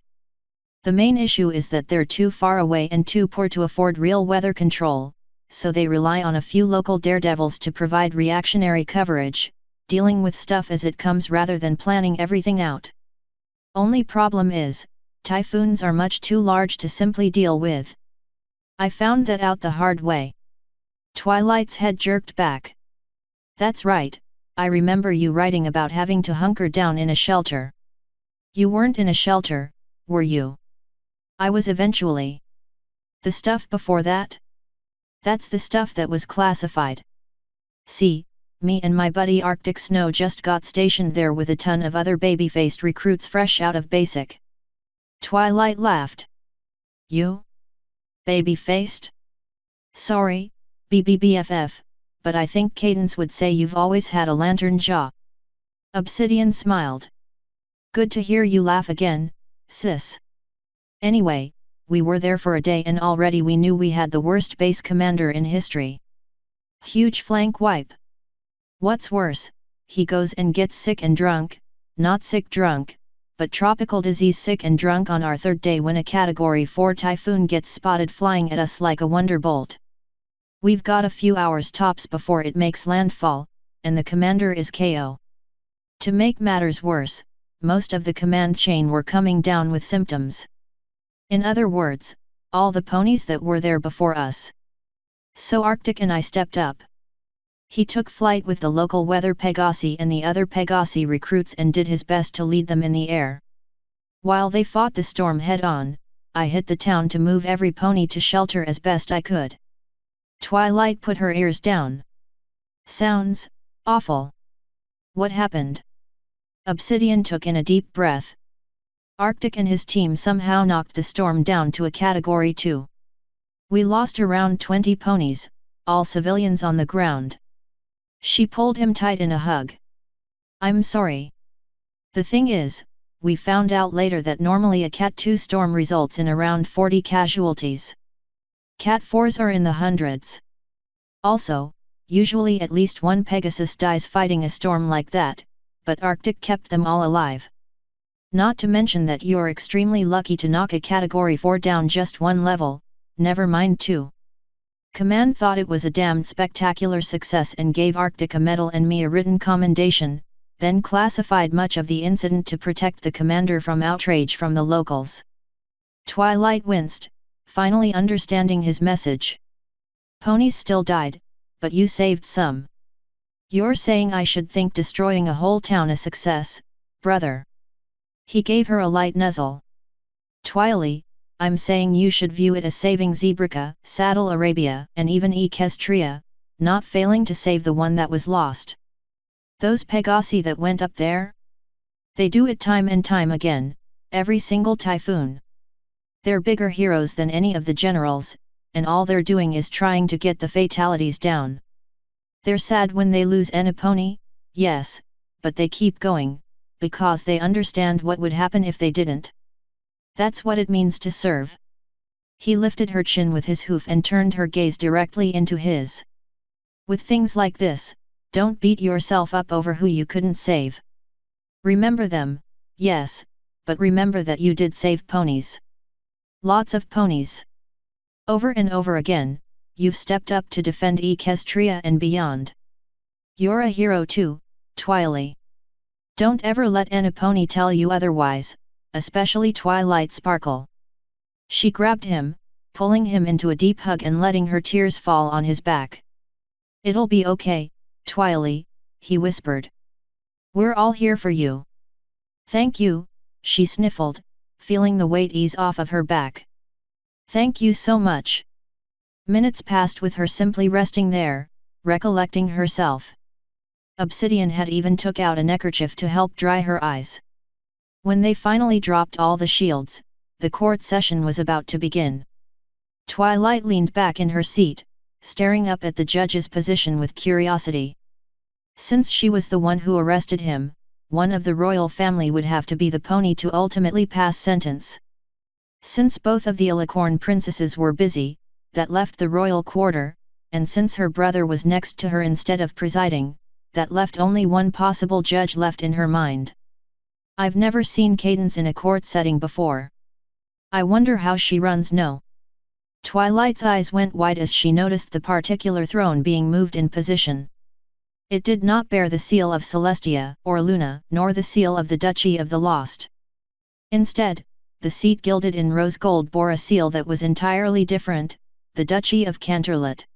The main issue is that they're too far away and too poor to afford real weather control, so they rely on a few local daredevils to provide reactionary coverage, dealing with stuff as it comes rather than planning everything out. Only problem is, typhoons are much too large to simply deal with. I found that out the hard way. Twilight's head jerked back. That's right, I remember you writing about having to hunker down in a shelter. You weren't in a shelter, were you? I was eventually. The stuff before that? That's the stuff that was classified. See, me and my buddy Arctic Snow just got stationed there with a ton of other baby-faced recruits fresh out of basic. Twilight laughed. You? Baby-faced? Sorry, BBBFF, but I think Cadence would say you've always had a lantern jaw. Obsidian smiled. Good to hear you laugh again, sis. Anyway, we were there for a day and already we knew we had the worst base commander in history. Huge flank wipe. What's worse, he goes and gets sick and drunk, not sick drunk, but tropical disease sick and drunk on our third day when a Category 4 typhoon gets spotted flying at us like a wonderbolt. We've got a few hours tops before it makes landfall, and the commander is KO. To make matters worse, most of the command chain were coming down with symptoms. In other words, all the ponies that were there before us. So Arctic and I stepped up. He took flight with the local weather Pegasi and the other Pegasi recruits and did his best to lead them in the air. While they fought the storm head-on, I hit the town to move every pony to shelter as best I could. Twilight put her ears down. Sounds awful. What happened? Obsidian took in a deep breath. Arctic and his team somehow knocked the storm down to a Category 2. We lost around 20 ponies, all civilians on the ground. She pulled him tight in a hug. I'm sorry. The thing is, we found out later that normally a Cat 2 storm results in around 40 casualties. Cat 4s are in the hundreds. Also, usually at least one Pegasus dies fighting a storm like that, but Arctic kept them all alive. Not to mention that you're extremely lucky to knock a Category 4 down just one level, never mind 2. Command thought it was a damned spectacular success and gave Arctic a medal and me a written commendation, then classified much of the incident to protect the commander from outrage from the locals. Twilight winced, finally understanding his message. Ponies still died, but you saved some. You're saying I should think destroying a whole town a success, brother? He gave her a light nuzzle. Twily, I'm saying you should view it as saving Zebrica, Saddle Arabia, and even Equestria, not failing to save the one that was lost. Those Pegasi that went up there? They do it time and time again, every single typhoon. They're bigger heroes than any of the generals, and all they're doing is trying to get the fatalities down. They're sad when they lose Eniponi, yes, but they keep going, because they understand what would happen if they didn't. That's what it means to serve. He lifted her chin with his hoof and turned her gaze directly into his. With things like this, don't beat yourself up over who you couldn't save. Remember them, yes, but remember that you did save ponies. Lots of ponies. Over and over again, you've stepped up to defend Equestria and beyond. You're a hero too, Twily. Don't ever let Eniponi tell you otherwise, especially Twilight Sparkle. She grabbed him, pulling him into a deep hug and letting her tears fall on his back. It'll be okay, Twily, he whispered. We're all here for you. Thank you, she sniffled, feeling the weight ease off of her back. Thank you so much. Minutes passed with her simply resting there, recollecting herself. Obsidian had even took out a neckerchief to help dry her eyes. When they finally dropped all the shields, the court session was about to begin. Twilight leaned back in her seat, staring up at the judge's position with curiosity. Since she was the one who arrested him, one of the royal family would have to be the pony to ultimately pass sentence. Since both of the Alicorn princesses were busy, that left the royal quarter, and since her brother was next to her instead of presiding, that left only one possible judge left in her mind. I've never seen Cadence in a court setting before. I wonder how she runs. No. Twilight's eyes went wide as she noticed the particular throne being moved in position. It did not bear the seal of Celestia or Luna, nor the seal of the Duchy of the Lost. Instead, the seat gilded in rose gold bore a seal that was entirely different, the Duchy of Canterlot.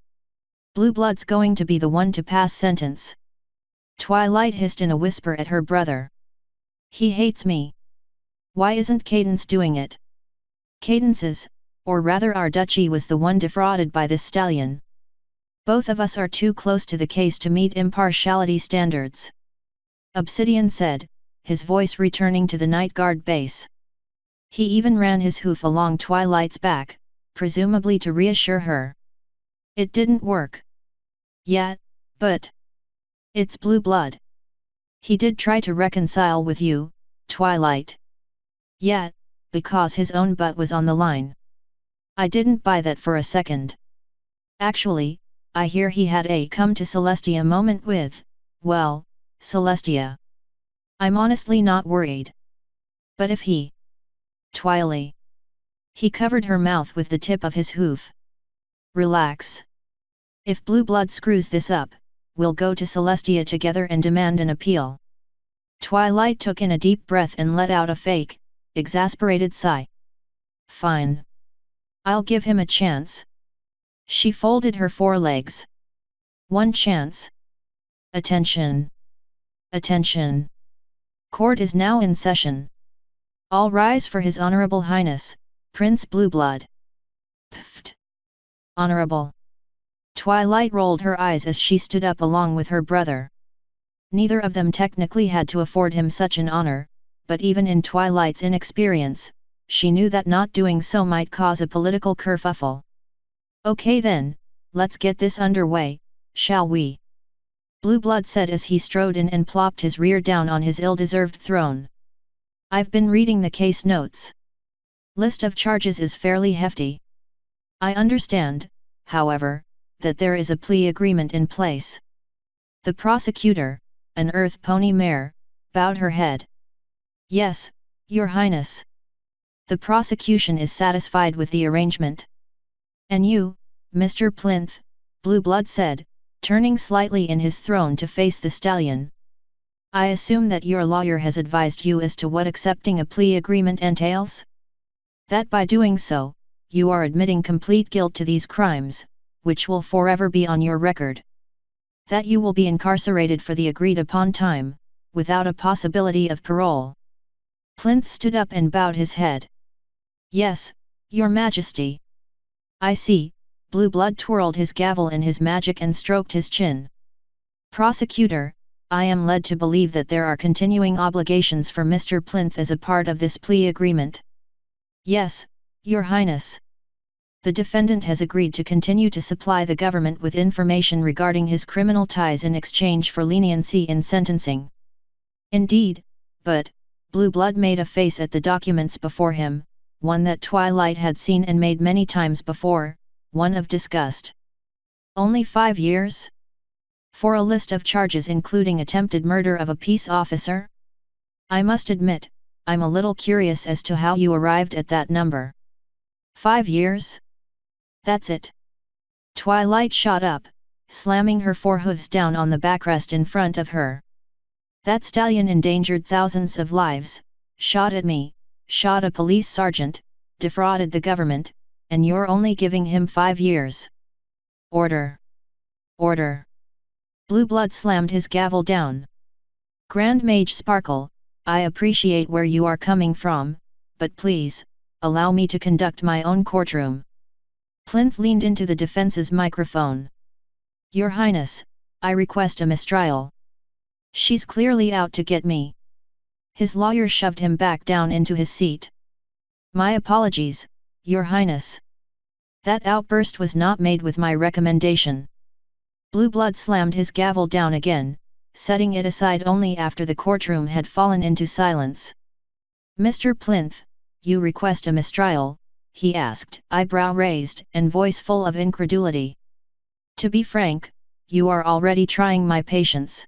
Blue Blood's going to be the one to pass sentence. Twilight hissed in a whisper at her brother. He hates me. Why isn't Cadence doing it? Cadence's, or rather our duchy, was the one defrauded by this stallion. Both of us are too close to the case to meet impartiality standards. Obsidian said, his voice returning to the night guard base. He even ran his hoof along Twilight's back, presumably to reassure her. It didn't work. Yeah, but it's Blue Blood. He did try to reconcile with you, Twilight. Yeah, because his own butt was on the line. I didn't buy that for a second. Actually, I hear he had a come to Celestia moment with, well, Celestia. I'm honestly not worried. But if he... Twily. He covered her mouth with the tip of his hoof. Relax. If Blue Blood screws this up, we'll go to Celestia together and demand an appeal. Twilight took in a deep breath and let out a fake, exasperated sigh. Fine. I'll give him a chance. She folded her forelegs. One chance. Attention. Attention. Court is now in session. All rise for His Honorable Highness, Prince Blueblood. Pfft. Honorable. Twilight rolled her eyes as she stood up along with her brother. Neither of them technically had to afford him such an honor, but even in Twilight's inexperience, she knew that not doing so might cause a political kerfuffle. Okay then, let's get this underway, shall we? Blueblood said as he strode in and plopped his rear down on his ill-deserved throne. I've been reading the case notes. List of charges is fairly hefty. I understand, however, that there is a plea agreement in place. The prosecutor, an Earth Pony mare, bowed her head. Yes, Your Highness. The prosecution is satisfied with the arrangement. And you, Mr. Plinth, Blueblood said, turning slightly in his throne to face the stallion. I assume that your lawyer has advised you as to what accepting a plea agreement entails? That by doing so, you are admitting complete guilt to these crimes, which will forever be on your record. That you will be incarcerated for the agreed upon time, without a possibility of parole. Plinth stood up and bowed his head. Yes, Your Majesty. I see. Blue Blood twirled his gavel in his magic and stroked his chin. Prosecutor, I am led to believe that there are continuing obligations for Mr. Plinth as a part of this plea agreement. Yes, Your Highness. The defendant has agreed to continue to supply the government with information regarding his criminal ties in exchange for leniency in sentencing. Indeed, but, Blue Blood made a face at the documents before him, one that Twilight had seen and made many times before, one of disgust. Only 5 years? For a list of charges including attempted murder of a peace officer? I must admit, I'm a little curious as to how you arrived at that number. 5 years? That's it. Twilight shot up, slamming her forehooves down on the backrest in front of her. That stallion endangered thousands of lives, shot at me, shot a police sergeant, defrauded the government, and you're only giving him 5 years. Order! Order! Blue Blood slammed his gavel down. Grand Mage Sparkle, I appreciate where you are coming from, but please, allow me to conduct my own courtroom. Plinth leaned into the defense's microphone. Your Highness, I request a mistrial. She's clearly out to get me. His lawyer shoved him back down into his seat. My apologies, Your Highness. That outburst was not made with my recommendation. Blue Blood slammed his gavel down again, setting it aside only after the courtroom had fallen into silence. Mr. Plinth, you request a mistrial? He asked, eyebrow raised and voice full of incredulity. To be frank, you are already trying my patience.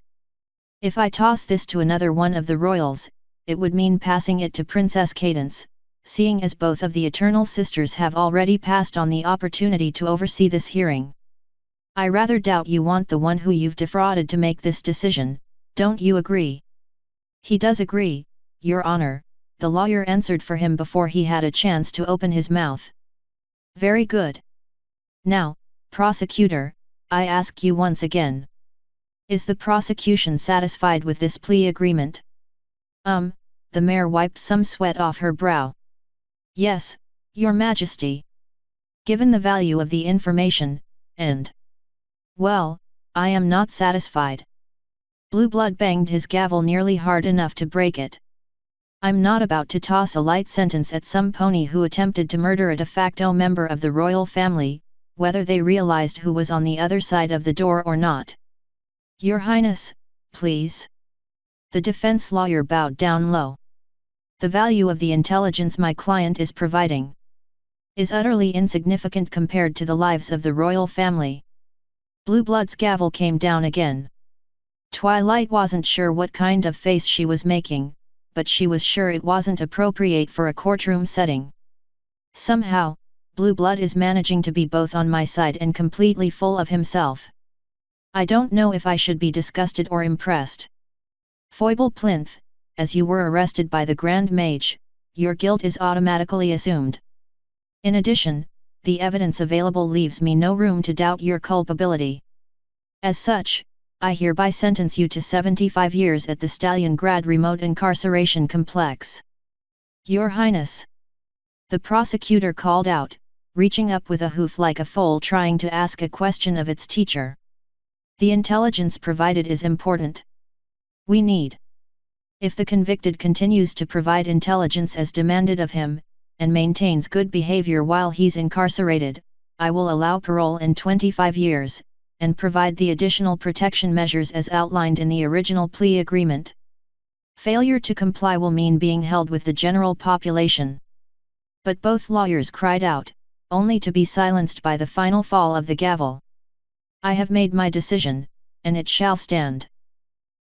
If I toss this to another one of the royals, it would mean passing it to Princess Cadence, seeing as both of the Eternal Sisters have already passed on the opportunity to oversee this hearing. I rather doubt you want the one who you've defrauded to make this decision, don't you agree? He does agree, Your Honor, the lawyer answered for him before he had a chance to open his mouth. Very good. Now, prosecutor, I ask you once again. Is the prosecution satisfied with this plea agreement? The mayor wiped some sweat off her brow. Yes, Your Majesty. Given the value of the information, and... well, I am not satisfied. Blue Blood banged his gavel nearly hard enough to break it. I'm not about to toss a light sentence at some pony who attempted to murder a de facto member of the royal family, whether they realized who was on the other side of the door or not. Your Highness, please. The defense lawyer bowed down low. The value of the intelligence my client is providing is utterly insignificant compared to the lives of the royal family. Blue Blood's gavel came down again. Twilight wasn't sure what kind of face she was making, but she was sure it wasn't appropriate for a courtroom setting. Somehow, Blue Blood is managing to be both on my side and completely full of himself. I don't know if I should be disgusted or impressed. Foible Plinth, as you were arrested by the Grand Mage, your guilt is automatically assumed. In addition, the evidence available leaves me no room to doubt your culpability. As such, I hereby sentence you to 75 years at the Stalingrad Remote Incarceration Complex. Your Highness! The prosecutor called out, reaching up with a hoof like a foal trying to ask a question of its teacher. The intelligence provided is important. We need. If the convicted continues to provide intelligence as demanded of him, and maintains good behavior while he's incarcerated, I will allow parole in 25 years, and provide the additional protection measures as outlined in the original plea agreement. Failure to comply will mean being held with the general population. But both lawyers cried out, only to be silenced by the final fall of the gavel. I have made my decision, and it shall stand.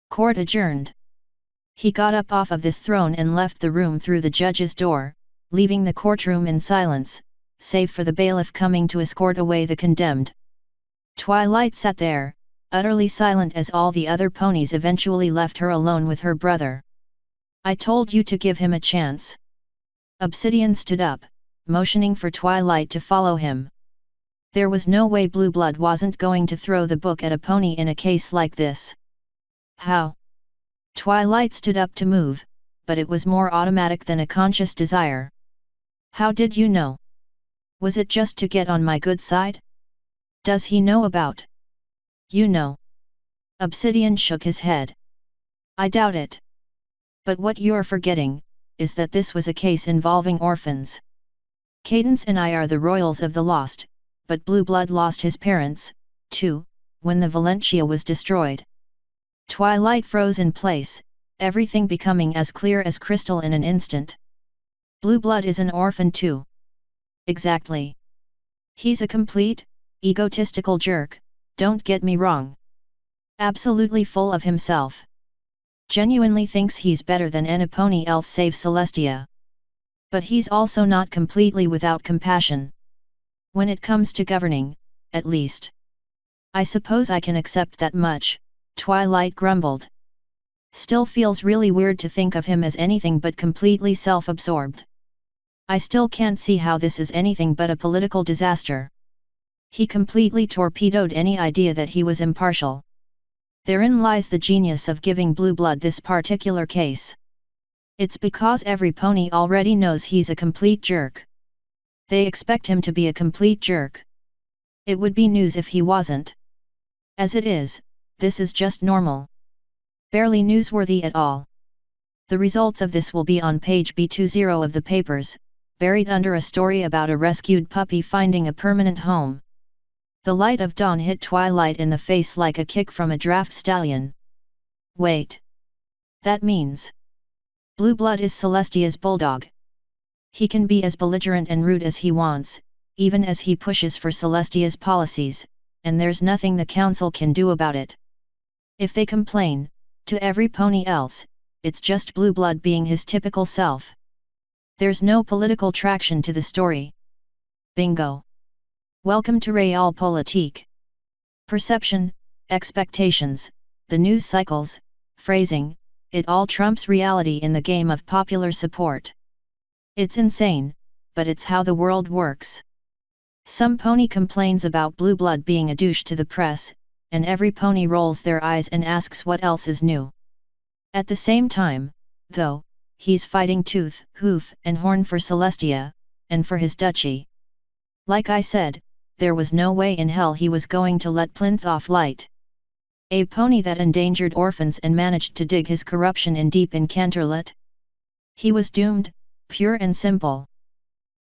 Court adjourned. He got up off of this throne and left the room through the judge's door, leaving the courtroom in silence, save for the bailiff coming to escort away the condemned. Twilight sat there, utterly silent as all the other ponies eventually left her alone with her brother. I told you to give him a chance. Obsidian stood up, motioning for Twilight to follow him. There was no way Blue Blood wasn't going to throw the book at a pony in a case like this. How? Twilight stood up to move, but it was more automatic than a conscious desire. How did you know? Was it just to get on my good side? Does he know about? You know. Obsidian shook his head. I doubt it. But what you're forgetting, is that this was a case involving orphans. Cadence and I are the royals of the lost, but Blue Blood lost his parents, too, when the Valentia was destroyed. Twilight froze in place, everything becoming as clear as crystal in an instant. Blue Blood is an orphan too. Exactly. He's a complete, egotistical jerk, don't get me wrong. Absolutely full of himself. Genuinely thinks he's better than any pony else save Celestia. But he's also not completely without compassion. When it comes to governing, at least. I suppose I can accept that much, Twilight grumbled. Still feels really weird to think of him as anything but completely self-absorbed. I still can't see how this is anything but a political disaster. He completely torpedoed any idea that he was impartial. Therein lies the genius of giving Blue Blood this particular case. It's because every pony already knows he's a complete jerk. They expect him to be a complete jerk. It would be news if he wasn't. As it is, this is just normal. Barely newsworthy at all. The results of this will be on page B20 of the papers, buried under a story about a rescued puppy finding a permanent home. The light of dawn hit Twilight in the face like a kick from a draft stallion. Wait. That means Blue Blood is Celestia's bulldog. He can be as belligerent and rude as he wants, even as he pushes for Celestia's policies, and there's nothing the council can do about it. If they complain, to every pony else, it's just Blue Blood being his typical self. There's no political traction to the story. Bingo. Welcome to Realpolitik. Perception, expectations, the news cycles, phrasing, it all trumps reality in the game of popular support. It's insane, but it's how the world works. Some pony complains about Blue Blood being a douche to the press, and every pony rolls their eyes and asks what else is new. At the same time, though, he's fighting tooth, hoof and horn for Celestia, and for his duchy. Like I said, there was no way in hell he was going to let Plinth off light. A pony that endangered orphans and managed to dig his corruption in deep in Canterlot. He was doomed, pure and simple.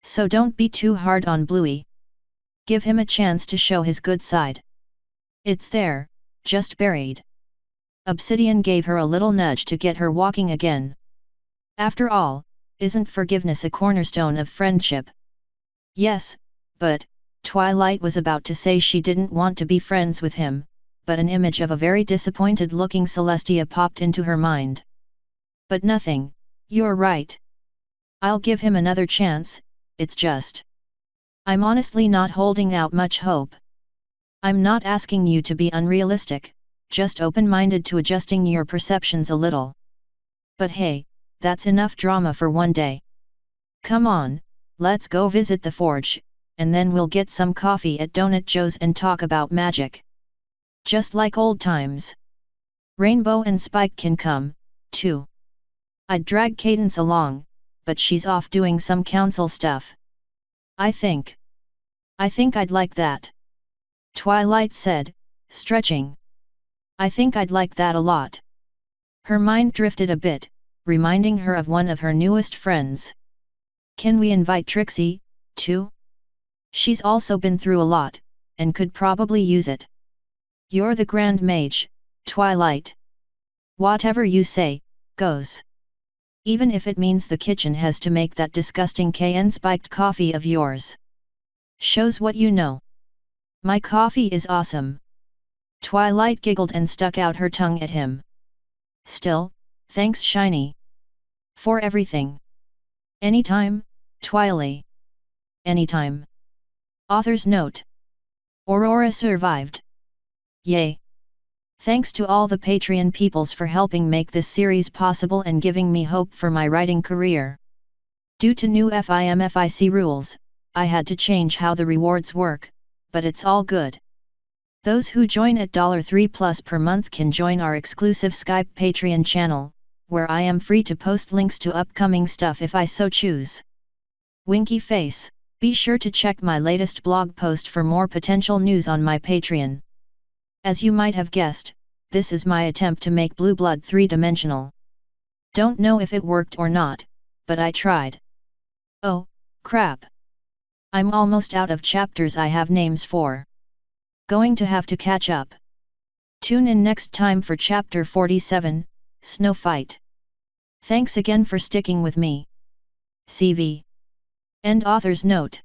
So don't be too hard on Bluey. Give him a chance to show his good side. It's there, just buried. Obsidian gave her a little nudge to get her walking again. After all, isn't forgiveness a cornerstone of friendship? Yes, but, Twilight was about to say she didn't want to be friends with him, but an image of a very disappointed-looking Celestia popped into her mind. But nothing, you're right. I'll give him another chance, it's just. I'm honestly not holding out much hope. I'm not asking you to be unrealistic, just open-minded to adjusting your perceptions a little. But hey, that's enough drama for one day. Come on, let's go visit the forge, and then we'll get some coffee at Donut Joe's and talk about magic. Just like old times. Rainbow and Spike can come, too. I'd drag Cadence along, but she's off doing some council stuff. I think I'd like that. Twilight said, stretching. I think I'd like that a lot. Her mind drifted a bit, reminding her of one of her newest friends. Can we invite Trixie, too? She's also been through a lot, and could probably use it. You're the Grand Mage, Twilight. Whatever you say, goes. Even if it means the kitchen has to make that disgusting cayenne-spiked coffee of yours. Shows what you know. My coffee is awesome. Twilight giggled and stuck out her tongue at him. Still, thanks Shiny. For everything. Anytime, Twily. Anytime. Author's note. Aurora survived. Yay! Thanks to all the Patreon peoples for helping make this series possible and giving me hope for my writing career. Due to new FIMFIC rules, I had to change how the rewards work, but it's all good. Those who join at $3+ per month can join our exclusive Skype Patreon channel, where I am free to post links to upcoming stuff if I so choose. Winky face, be sure to check my latest blog post for more potential news on my Patreon. As you might have guessed, this is my attempt to make Blue Blood 3-dimensional. Don't know if it worked or not, but I tried. Oh, crap. I'm almost out of chapters I have names for. Going to have to catch up. Tune in next time for chapter 47, Snow Fight. Thanks again for sticking with me. CV. End author's note.